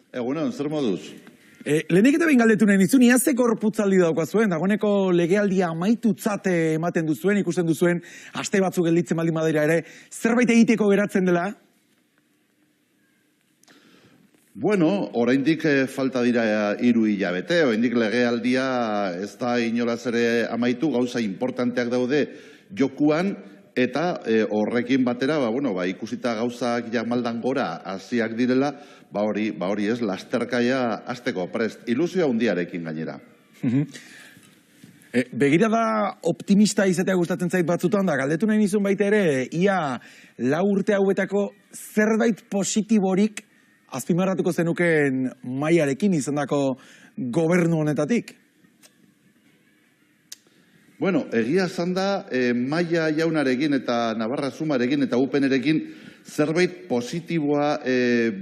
Egunon, zer moduz? Lehenik eta behin galdetu nahi nizun, ia ze gorputzaldi daukazuen, dagoeneko legealdia amaitutzat ematen duzuen, ikusten duzuen, aste batzuk gelditzen baldin badira ere, zerbait egiteko geratzen dela? Bueno, oraindik falta dira 3 hilabete, oraindik legealdia ez da inolaz ere amaitu, gauza importanteak daude jokuan, eta horrekin batera, ikusita gauzak maldan gora hasiak direla, hori ez, lasterkaia hasteko prest, ilusioa handiarekin gainera. Begirada optimista izatea gustatzen zait batzutan da, galdetu nahi nizun baita ere, ia 4 urte hauetako zerbait positiborik azpimarratuko zenuken mailarekin izandako gobernu honetatik? Bueno, egia esan da, Maia jaunarekin eta Navarra Sumarekin eta UPNerekin zerbait positiboa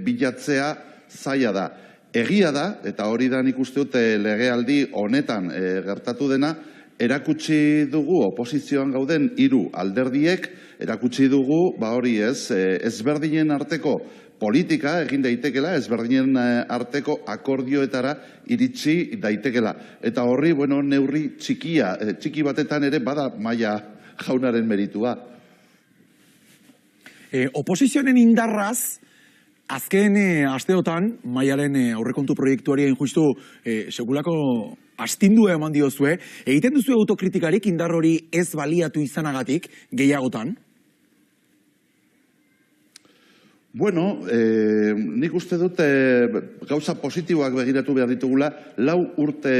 bilatzea zaila da. Egia da, eta hori da nik uste dut legealdi honetan gertatu dena, erakutsi dugu oposizioan gauden 3 alderdiek, erakutsi dugu, hori ez, ezberdinen arteko politika egin daitekela, ezberdinen arteko akordioetara iritsi daitekela. Eta horri, neurri txiki batetan ere bada Maia jaunaren meritua. Oposizioaren indarraz, azken asteotan, Maiaren aurrekontu proiektuari hain justu sekulako astindua eman diozue, egiten duzu autokritikarik indar hori ez baliatu izanagatik gehiagotan? Bueno, nik uste dut gauza positiboak begiratu behar ditugula, 4 urte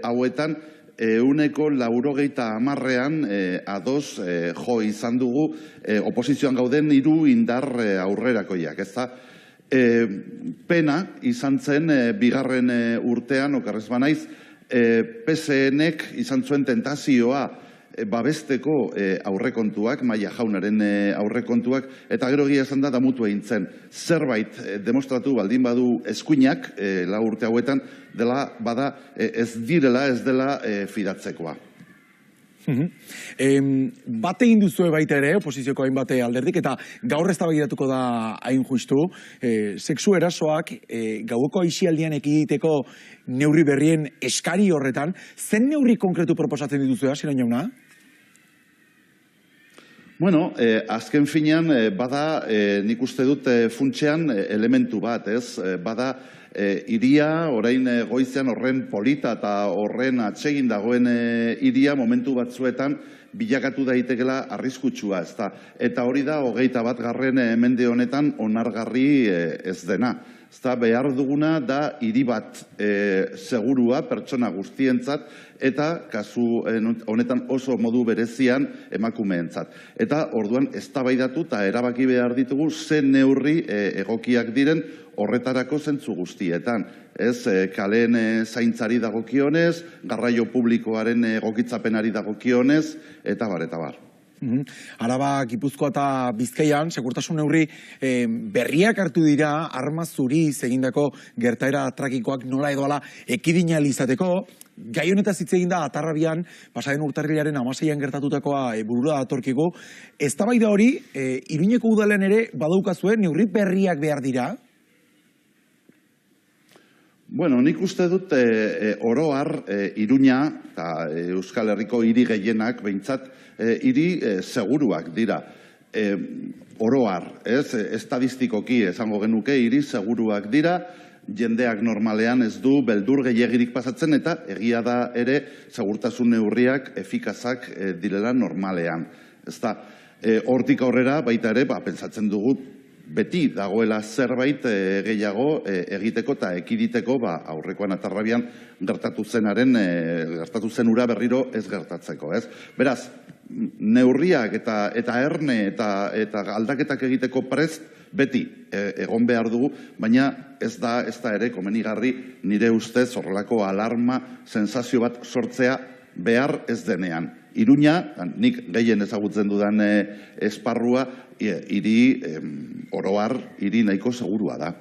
hauetan, 90%an ados jo izan dugu oposizioan gauden 3 indar aurrerakoiak, ez da? Pena izan zen bigarren urtean, okerrez banaiz, PSNek izan zuen tentazioa babesteko aurrekontuak, Maia jaunaren aurrekontuak, eta gero egia esan da damutu egin zen. Zerbait demostratu baldin badu eskuinak, 4 urte hauetan, dela bada ez direla, ez dela fidatzekoa. Bate egin duzue baita ere, oposizioko hainbat alderdik, eta gaur eztabaidatuko da hain justu, sexu erasoak gaueko aisialdian ekiditeko neurri berrien eskari horretan, zen neurri konkretu proposatzen dituzu hasiera jauna? Bueno, azken finean, bada, nik uste dut funtsean elementu bat, ez? Bada, hiria, orain goizean horren polita eta horren atsegin dagoen hiria momentu batzuetan bilakatu daitekela arriskutsua, ezta? Eta hori da, 21. mende honetan onargarri ez dena. Ezta, behar duguna da hiri bat segurua pertsona guztientzat eta kasu honetan oso modu berezian emakumeentzat. Eta orduan eztabaidatu eta erabaki behar ditugu zen neurri egokiak diren horretarako zentzu guztietan. Ez, kaleen zaintzari dagokionez, garraio publikoaren egokitzapenari dagokionez, eta bar. Araba, Gipuzkoa eta Bizkaian, segurtasun neurri berriak hartu dira, arma zuriz egindako gertaera tragikoak nola edo ala ekidinal izateko. Gai honetaz hitz egin da Atarrabian, pasaden urtarrilaren 16an gertatutakoa burura datorkigu. Eztabaida hori, Iruñeko udalean ere badaukazue neurri berriak behar dira? Bueno, nik uste dut oro har Iruña eta Euskal Herriko hiri gehienak behintzat hiri seguruak dira. Oro har, ez? Estadistikoki esango genuke hiri seguruak dira, jendeak normalean ez du beldur gehiegirik pasatzen eta egia da ere segurtasun neurriak efikazak direla normalean. Ezta, hortik aurrera baita ere, pentsatzen dugu beti dagoela zerbait gehiago egiteko eta ekiditeko aurrekoan Atarrabian gertatu zen ura berriro ez gertatzeko, ez? Beraz, neurriak eta erne eta aldaketak egiteko prest beti egon behar dugu, baina ez da ere komenigarri nire ustez horrelako alarma sensazio bat sortzea behar ez denean. Iruña, nik gehien ezagutzen dudan esparrua, hiri oro har, hiri nahiko segurua da.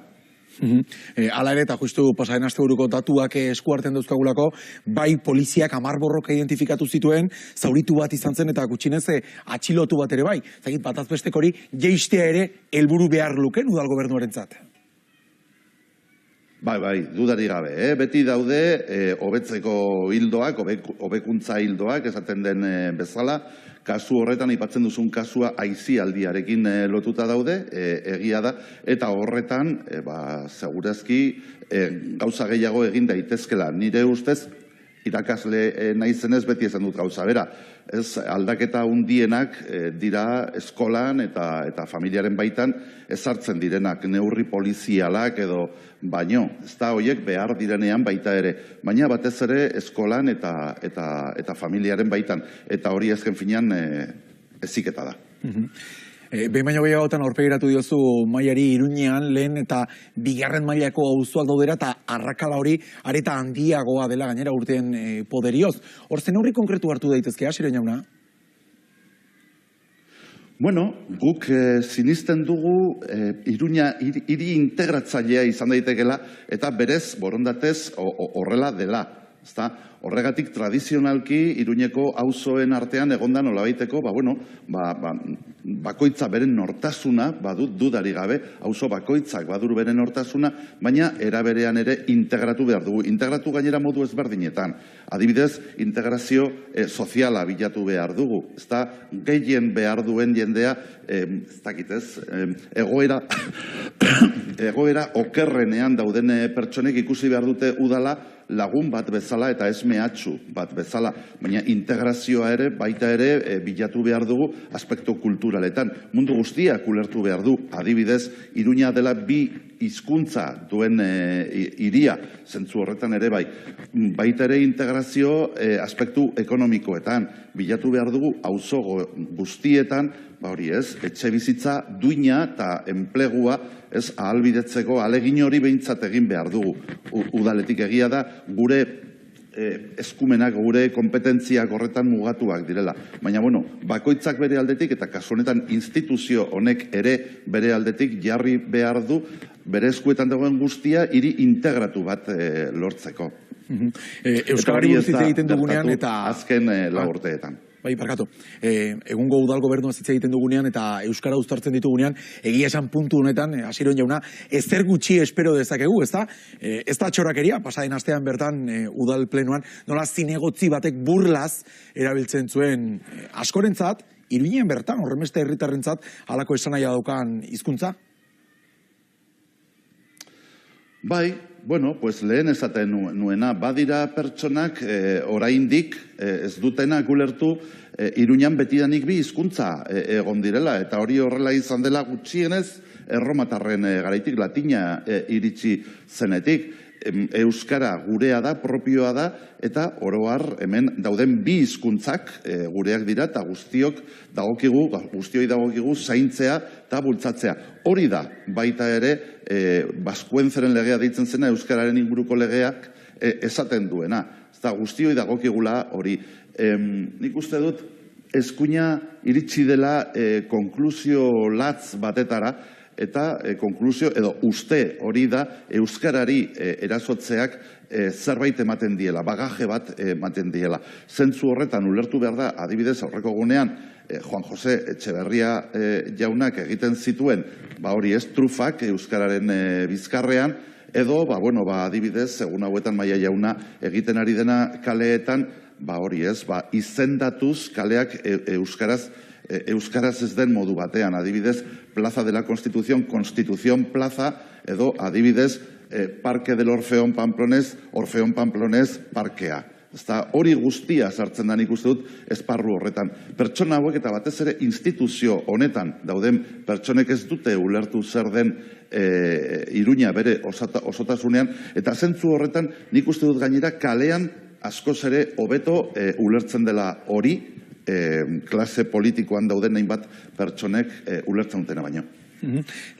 Hala ere, eta justu pasaden asteburuko datuak eskuartean dauzkagulako, bai poliziak 10 borroka identifikatu zituen, zauritu bat izan zen eta gutxinez atxilotu bat ere bai. Zagit, batazbestek hori jeistea ere helburu behar luken udal gobernuarentzat. Bai, dudari gabe. Beti daude hobetzeko hildoak, hobekuntza hildoak, esaten den bezala. Kasu horretan, aipatzen duzun kasua aisialdiarekin lotuta daude, egia da, eta horretan, segurazki, gauza gehiago egin daitezkela. Nire ustez, irakasle naizenez beti esan dut gauza bera. Ez aldaketa hundienak dira eskolan eta familiaren baitan ezartzen direnak neurri polizialak edo baino. Ez da horiek behar direnean baita ere. Baina batez ere eskolan eta familiaren baitan. Eta hori ezken finean eziketa da. Behin baino gehiagotan aurpegiratu diozu mailari Iruñean lehen eta bigarren mailako auzoak daudera eta arrakala hori areta handiagoa dela gainera urteen poderioz. Hor zen neurri konkretu hartu daitezke, Asier jauna? Bueno, guk sinisten dugu Iruña hiri integratzailea izan daitekela eta berez borondatez horrela dela. Horregatik tradizionalki Iruñeko auzoen artean egonda nolabaiteko, bakoitza beren nortasuna, badut dudari gabe, auzo bakoitzak badur beren nortasuna, baina eraberean ere integratu behar dugu. Integratu gainera modu ezberdinetan. Adibidez, integrazio soziala bilatu behar dugu. Ez da, gehien behar duen jendea, ez dakitez, egoera okerrenean dauden pertsonek ikusi behar dute udala lagun bat bezala eta ez mehatxu bat bezala. Baina integrazioa ere, baita ere, bilatu behar dugu aspektu kulturaletan. Mundu guztiak ulertu behar du. Adibidez, Iruña dela bi hizkuntza duen hiria, zentzu horretan ere bai. Baita ere integrazio aspektu ekonomikoetan. Bilatu behar dugu auzo guztietan, hori ez, etxe bizitza duina eta enplegua ez ahalbidetzeko ahalegin hori behintzat egin behar dugu. Udaletik egia da, gure eskumenak, gure kompetentziak horretan mugatuak direla. Baina, bakoitzak bere aldetik eta kasu honetan instituzio honek ere bere aldetik jarri behar du bere eskuetan dagoen guztia hiri integratu bat lortzeko. Euskarari buruz hitz egiten dugunean eta azken lau urteetan. Bai, barkatu. Egungo udal gobernua hitz egiten dugunean eta euskara uztartzen ditugunean, egia esan puntu honetan, Asier jauna, ezer gutxi espero dezakegu, ezta? Ez da txorakeria, pasaden astean bertan udal plenoan, nola zinegotzi batek burlaz erabiltzen zuen askorentzat, Iruñean bertan, horrenbeste herritarrentzat, halako esanaia daukan hizkuntza? Bai, lehen esaten nuena, badira pertsonak oraindik ez dutenak ulertu Iruñan betidanik bi hizkuntza egon direla, eta hori horrela izan dela gutxienez erromatarren garaitik, latina iritsi zenetik. Euskara gurea da, propioa da, eta oroar hemen dauden bi hizkuntzak gureak dira, eta guztioi dagokigu zaintzea eta bultzatzea. Hori da, baita ere, Baskuentzeren legea deitzen zena, euskararen inguruko legeak esaten duena. Eta guztioi dagokigula hori. Nik uste dut, eskuina iritsi dela konklusio latz batetara, eta konklusio, edo uste hori da, euskarari erasotzeak zerbait ematen diela, bagaje bat ematen diela. Zentzu horretan ulertu behar da, adibidez aurreko gunean, Juan Jose Etxeberria jaunak egiten zituen, hori ez, trufak euskararen bizkarrean, edo, adibidez, egun hauetan Maia jauna egiten ari dena kaleetan, hori ez, izendatuz kaleak euskaraz ez den modu batean, adibidez, Plaza de la Constitución, Constitución Plaza, edo adibidez, Parque del Orfeón Pamplonés parkea. Hori guztia sartzen da nik uste dut esparru horretan. Pertsona hauek eta batez ere instituzio honetan dauden pertsonek ez dute ulertu zer den Iruña bere osotasunean, eta zentzu horretan nik uste dut gainera kalean askoz ere hobeto ulertzen dela hori, klase politikoan dauden hainbat pertsonek ulertzen dutena baino.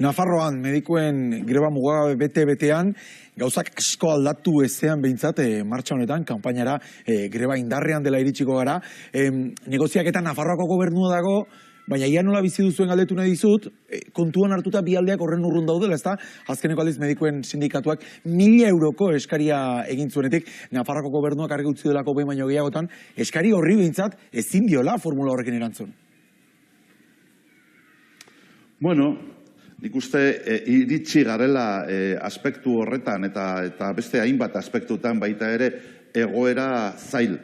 Nafarroan, medikuen greba mugabe bete-betean, gauzak asko aldatu ezean behintzat, martxa honetan, kanpainara greba indarrean dela iritsiko gara. Negoziak eta Nafarroako gobernua dago, baina ia nola bizi duzuen galdetu nahi dizut, kontuan hartuta bi aldeak horren urrun daudela, ezta? Azkeneko aldiz medikuen sindikatuak 1.000 euroko eskaria egin zuenetik, Nafarroako gobernuak argi utzi delako behin baino gehiagotan, eskari horri behintzat ezin diola formula horrekin erantzun. Nik uste iritsi garela aspektu horretan eta beste hainbat aspektutan baita ere egoera zail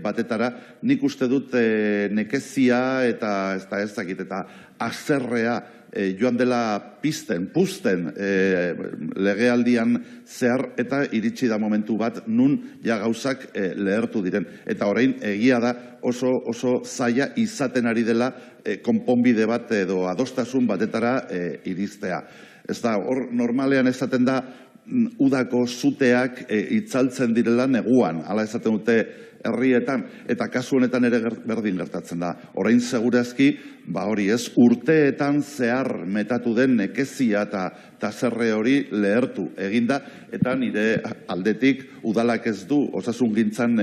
batetara. Nik uste dut nekezia eta ez dakit eta haserrea joan dela puzten legealdian zehar eta iritsi da momentu bat nun ja gauzak lehertu diren. Eta orain egia da oso zaila izaten ari dela konponbide bat edo adostasun batetara iristea. Ez da, hor normalean esaten da udako zuteak itzaltzen direla neguan, hala esaten dute herrietan, eta kasu honetan ere berdin gertatzen da. Orain segurazki, hori ez, urteetan zehar metatu den nekezia eta zerre hori lehertu eginda, eta nire aldetik udalak ez du osasungintzan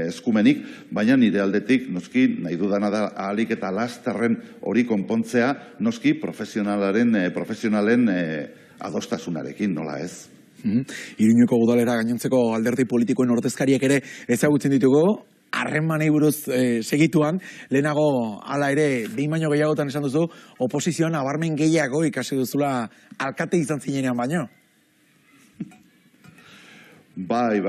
eskumenik, baina nire aldetik, noski, nahi dudana da ahalik eta lasterren hori konpontzea, noski, profesionalen adostasunarekin, nola ez? Iruñeko udalera gainontzeko alderdi politikoen ordezkariak ere ezagutzen ditugu, harremanei buruz segituan, lehenago hala ere, behin baino gehiagotan esan duzu, oposizioan nabarmen gehiago ikasi duzula alkate izan zinenean baino. Bai.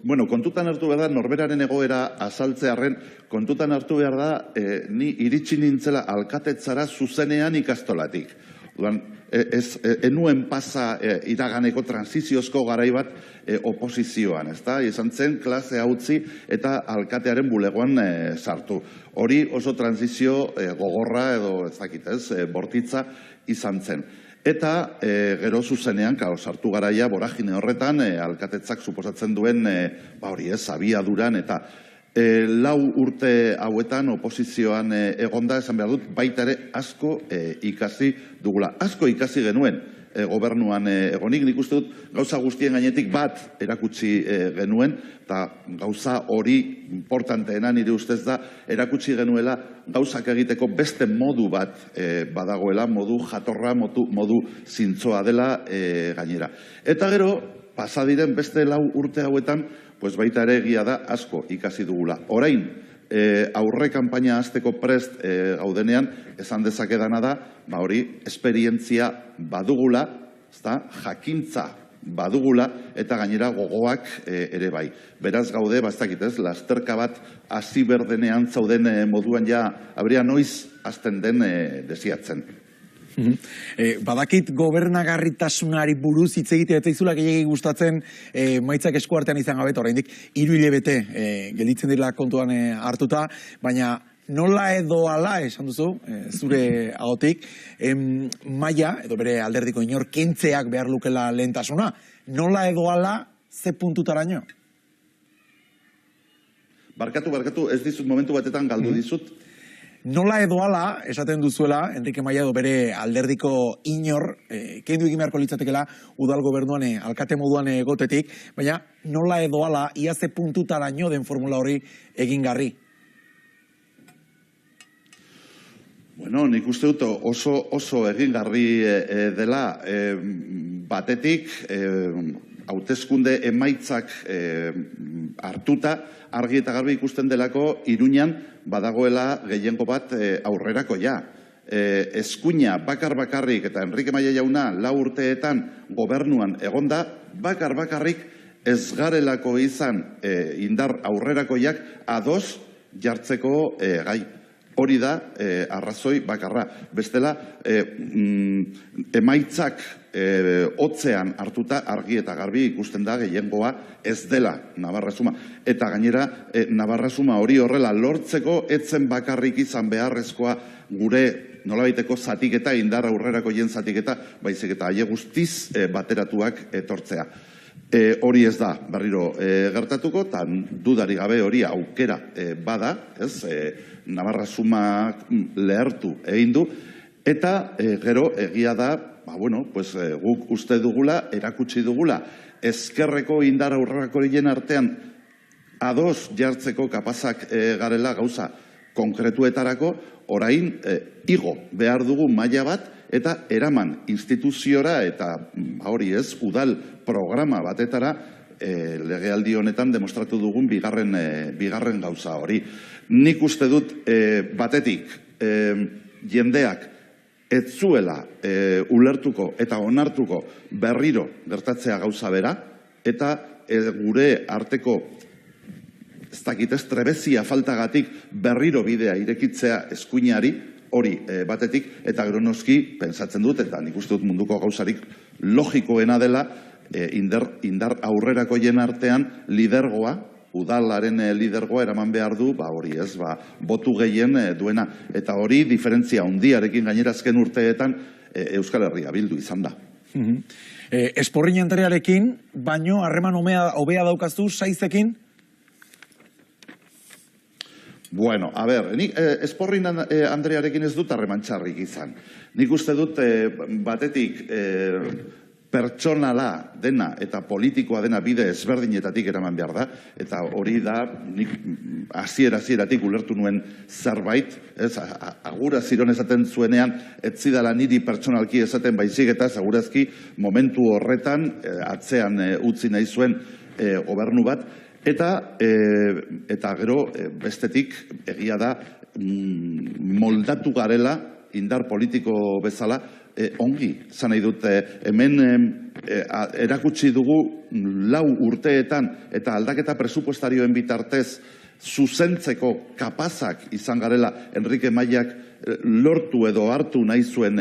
Bueno, kontutan hartu behar da, norberaren egoera azaltzearren, kontutan hartu behar da, ni iritsi nintzela alkatetzara zuzenean ikastolatik. Enuen pasa iraganeko transiziozko garai bat oposizioan, ezta? Izan zen klase utzi eta alkatearen bulegoan sartu. Hori oso transizio gogorra edo ezakitez, bortitza izan zen. Eta gero zuzenean, sartu garaia boragine horretan, alkatetzak suposatzen duen, hori ez, abiaduran eta 4 urte hauetan oposizioan egonda, esan behar dut, baita ere asko ikasi dugula. Asko ikasi genuen gobernuan egonik, nik uste dut gauza guztien gainetik bat erakutsi genuen, eta gauza hori importanteena nire ustez da, erakutsi genuela gauzak egiteko beste modu bat badagoela, modu jatorra, modu zintzoa dela gainera. Eta gero, pasadiren beste 4 urte hauetan, pues baita ere egia da asko ikasi dugula. Orain, aurre kanpaina hasteko prest gaudenean, esan dezakedana da, hori, esperientzia badugula, jakintza badugula, eta gainera gogoak ere bai. Beraz gaude, ez, lasterka bat hasi berdenean zauden moduan ja, abria noiz hasten den desiatzen. Badakit gobernagarritasunari buruz hitz egitea ez zaizula gehiegi gustatzen maitzak eskuartean izan gabe, oraindik 3 hilabete gelditzen dira kontuan hartuta, baina nola edo hala esan duzu, zure ahotik, maila, edo bere alderdiko inor, kentzeak behar lukela lehentasuna, nola edo hala ze puntutaraino? Barkatu, ez dizut momentu batetan galdu dizut. Nola edo hala, esaten duzuela, Enrique Maia edo bere alderdiko inor, kendu egin beharko litzatekela udal gobernuan alkate moduan egotetik, baina nola edo hala, ia ze puntutaraino den formula hori egingarri? Bueno, nik uste dut oso egingarri dela batetik, hauteskunde emaitzak hartuta, argi eta garbi ikusten delako Iruñan badagoela gehiengo bat aurrerako ja. Eskuina bakarrik eta Enrique Maia jauna 4 urteetan gobernuan egonda, bakarrik ez garelako izan indar aurrerakoiak ados jartzeko gai. Hori da arrazoi bakarra. Bestela, emaitzak hotzean hartuta argi eta garbi ikusten da gehiengoa ez dela Navarra-Suma. Eta gainera, Navarra-Suma hori horrela lortzeko etzen bakarrik izan beharrezkoa gure nolabaiteko zatiketa, indar aurrerakoien zatiketa, baizik eta haie guztiz bateratuak etortzea. Hori ez da, berriro gertatuko, eta dudari gabe hori aukera bada, Navarra-Suma lehertu egin du, eta gero egia da, guk uste dugula, erakutsi dugula, ezkerreko indar aurrerakoien artean ados jartzeko kapazak garela gauza konkretuetarako, orain igo behar dugu maila bat, eta eraman instituziora eta hori ez, udal programa batetara legealdi honetan demostratu dugun bigarren gauza hori. Nik uste dut batetik jendeak ez zuela ulertuko eta onartuko berriro gertatzea gauza bera, eta gure arteko ez dakit ez trebezia faltagatik berriro bidea irekitzea eskuinari, hori batetik, eta gero noski, pentsatzen dut, eta nik uste dut munduko gauzarik logikoena dela, indar aurrerakoien artean lidergoa, udalaren lidergoa eraman behar du, hori ez, botu gehien duena. Eta hori diferentzia handiarekin gainera azken urteetan Euskal Herria bildu izan da. Esporrin Andrearekin, baino harreman hobea daukazu Saizekin? Bueno, a ber, nik Esporrin Andrearekin ez dut harreman txarrik izan. Nik uste dut batetik pertsonala dena eta politikoa dena bide ezberdinetatik eraman behar da, eta hori da nik hasieratik ulertu nuen zerbait, agura ziron esaten zuenean, ez zidala niri pertsonalki esaten baizik eta segurazki momentu horretan atzean utzi nahi zuen gobernu bat, eta gero bestetik egia da moldatu garela indar politiko bezala ongi. Zan nahi dut, hemen erakutsi dugu 4 urteetan eta aldaketa presupuestarioen bitartez zuzentzeko kapazak izan garela Enrique Maiak lortu edo hartu nahi zuen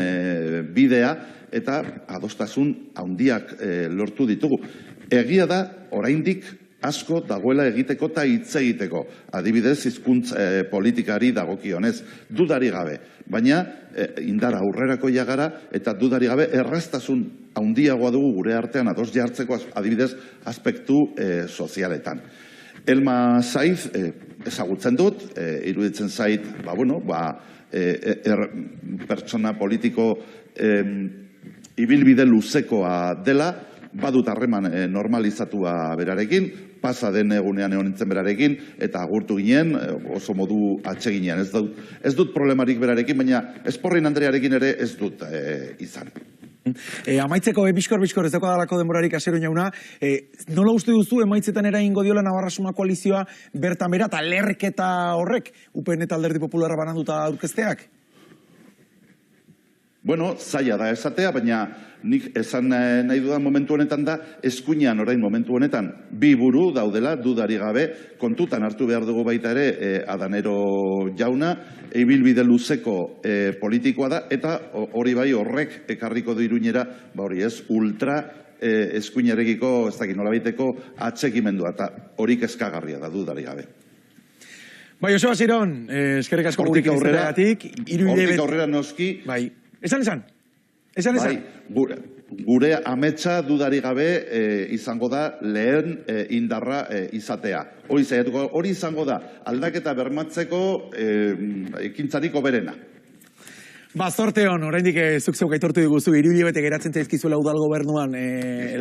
bidea eta adostasun handiak lortu ditugu. Egia da, oraindik asko dagoela egiteko eta hitz egiteko, adibidez hizkuntz politikari dagokionez, dudari gabe, baina indar aurrerakoia gara eta dudari gabe erraztasun handiagoa dugu gure artean ados jartzeko adibidez aspektu sozialetan. Elma Saiz ezagutzen dut, iruditzen zait, pertsona politiko ibilbide luzekoa dela, badut harreman normalizatua berarekin, pasa den egunean egon nintzen berarekin, eta agurtu ginen, oso modu atseginean. Ez dut problemarik berarekin, baina Esporrin Andrearekin ere ez dut izan. Amaitzeko, bizkor, ez dago dalako denborarik Asiero jauna, nola uste duzu emaitzetan eraingo diola Navarrasuma koalizioa bertan bera, eta lerketa horrek, UPN eta Alderdi Popularra bananduta aurkezteak? Bueno, zaila da esatea, baina nik esan nahi dudan momentu honetan da, eskuinean orain momentu honetan, 2 buru daudela, dudari gabe, kontutan hartu behar dugu baita ere Adanero jauna, ibilbide luzeko politikoa da, eta hori bai horrek ekarriko du Iruñera, hori ez, ultra eskuinarekiko, ez dakit nolabaiteko atxekimendua, eta hori kezkagarria da, dudari gabe. Bai, Joseba Asiron, eskerrik asko gurekin izteagatik. Hortik aurrera noski. Bai. Esan. Bai, gure ametsa dudari gabe izango da lehen indarra izatea. Hori izango da aldaketa bermatzeko ekintzarik hoberena. Zorte hon, oraindik zuk zeuk aitortu diguzu, 3 hilabete geratzen zaizkizuela udal gobernuan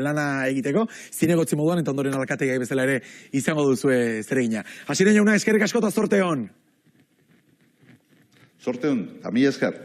lana egiteko, zinegotzi moduan eta ondoren alkategai bezala ere izango duzue zeregina. Asiron jauna, eskerrik asko eta zorte hon. Zorte hon, eta mila esker.